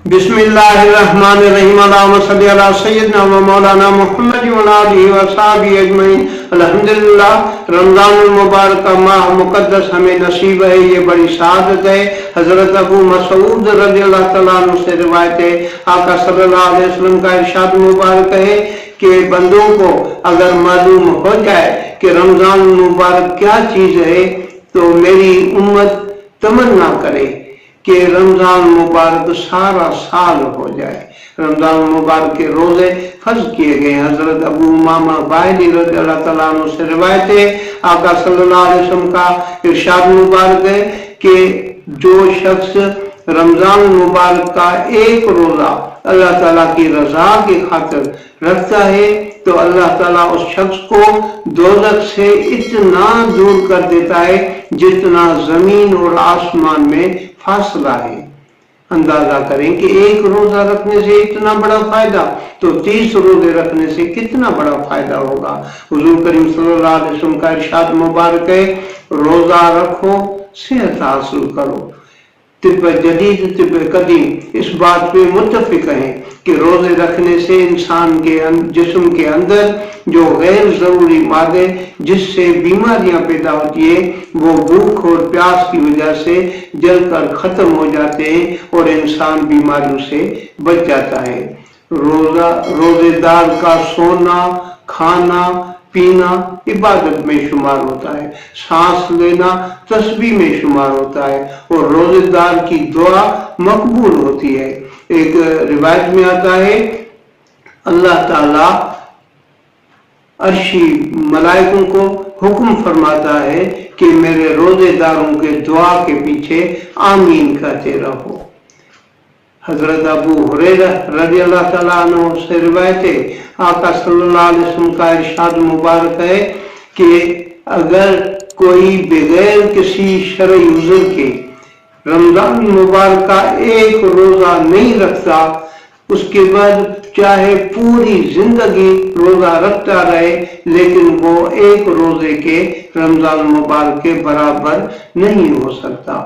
बिस्मिल्लाहिर्रहमानिर्रहीम अल्लाहुम्मा सल्लि अला सय्यिदना व मौलाना मुहम्मद व आलिहि व सहाबिहि अजमईन। अल्हम्दुलिल्लाह, रमजानुल मुबारक का माह मुकद्दस हमें नसीब है, ये बड़ी सआदत है। हजरत अबू मसऊद रज़ियल्लाहु तआला अन्हु से रिवायत है, आका सल्लल्लाहु अलैहि वसल्लम का इरशाद मुबारक है कि बंदों को अगर मालूम हो जाए कि रमजान मुबारक क्या चीज है तो मेरी उम्मत तमन्ना करे कि रमजान मुबारक सारा साल हो जाए। रमजान मुबारक के रोजे फर्ज किए गए। हजरत अबू उमामा बाहिली रज़ियल्लाहु तआला अन्हु से रिवायत है, आका सल्लल्लाहु अलैहि वसल्लम का इरशाद मुबारक है कि जो शख्स रमजान मुबारक का एक रोजा अल्लाह ताला की रजा की खातिर रखता है तो अल्लाह ताला उस शख्स को दोज़ख से इतना दूर कर देता है जितना जमीन और आसमान में फासला है। अंदाजा करें कि एक रोजा रखने से इतना बड़ा फायदा, तो 30 रोजे रखने से कितना बड़ा फायदा होगा। हुजूर करीम सल्लल्लाहु अलैहि वसल्लम का इरशाद मुबारक है, रोजा रखो सेहत हासिल करो। तिब्ब जदीद तिब्ब कदीम इस बात पे मुत्तफिक हैं कि रोजे रखने से इंसान के जिस्म के अंदर जो गैर जरूरी मादे जिससे बीमारियां पैदा होती है वो भूख और प्यास की वजह से जलकर खत्म हो जाते हैं और इंसान बीमारियों से बच जाता है। रोजेदार का सोना खाना पीना इबादत में शुमार होता है, सांस लेना तस्बीह में शुमार होता है और रोजेदार की दुआ मकबूल होती है। एक रिवायत में आता है अल्लाह ताला अर्शी मलाइकों को हुक्म फरमाता है कि मेरे रोजेदारों के दुआ के पीछे आमीन कहते रहो। हजरत अबू हुरैरा रज़ियल्लाहु तआला अन्हु से रिवायत है, आका सल्लल्लाहु अलैहि वसल्लम का इरशाद मुबारक है कि अगर कोई बगैर किसी शरई उज़्र के रमजान मुबारक का एक रोजा नहीं रखता, उसके बाद चाहे पूरी जिंदगी रोजा रखता रहे लेकिन वो एक रोजे के रमजान मुबारक के बराबर नहीं हो सकता।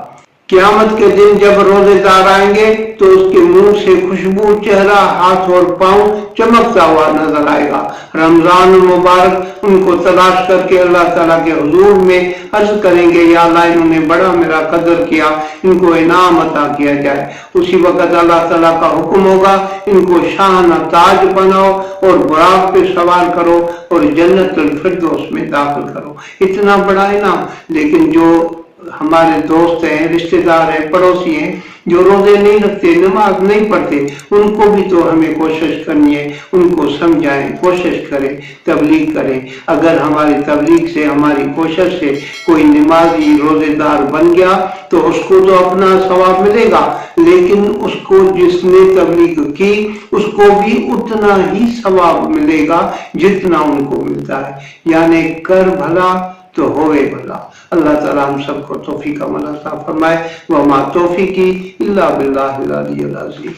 क़यामत के दिन जब रोजेदार आएंगे तो उसके मुंह से खुशबू, चेहरा, हाथ और पांव चमकता हुआ नजर आएगा। रमजान मुबारक उनको तलाश करके अल्लाह ताला के हुजूर में अर्ज करेंगे, या अल्लाह इन्होंने बड़ा मेरा कदर किया, इनको इनाम अता किया जाए। उसी वक्त अल्लाह ताला का हुक्म होगा, इनको शाहाना ताज बनाओ और बुराक पे सवार करो और जन्नतुल फिरदौस में दाखिल करो। इतना बड़ा इनाम। लेकिन जो हमारे दोस्त हैं, रिश्तेदार हैं, पड़ोसी हैं जो रोजे नहीं रखते, नमाज नहीं पढ़ते, उनको भी तो हमें कोशिश करनी है, उनको समझाएं, कोशिश करें, तबलीग करें। अगर हमारी तबलीग से, हमारी कोशिश से कोई नमाजी रोजेदार बन गया तो उसको तो अपना सवाब मिलेगा, लेकिन उसको जिसने तबलीग की उसको भी उतना ही सवाब मिलेगा जितना उनको मिलता है। यानी कर भला तो होवे भला। अल्लाह ताला हम सबको तौफीक अमल अता फरमाए। व मा तौफीकी इल्ला बिल्लाहिल अलिय्यिल अज़ीम।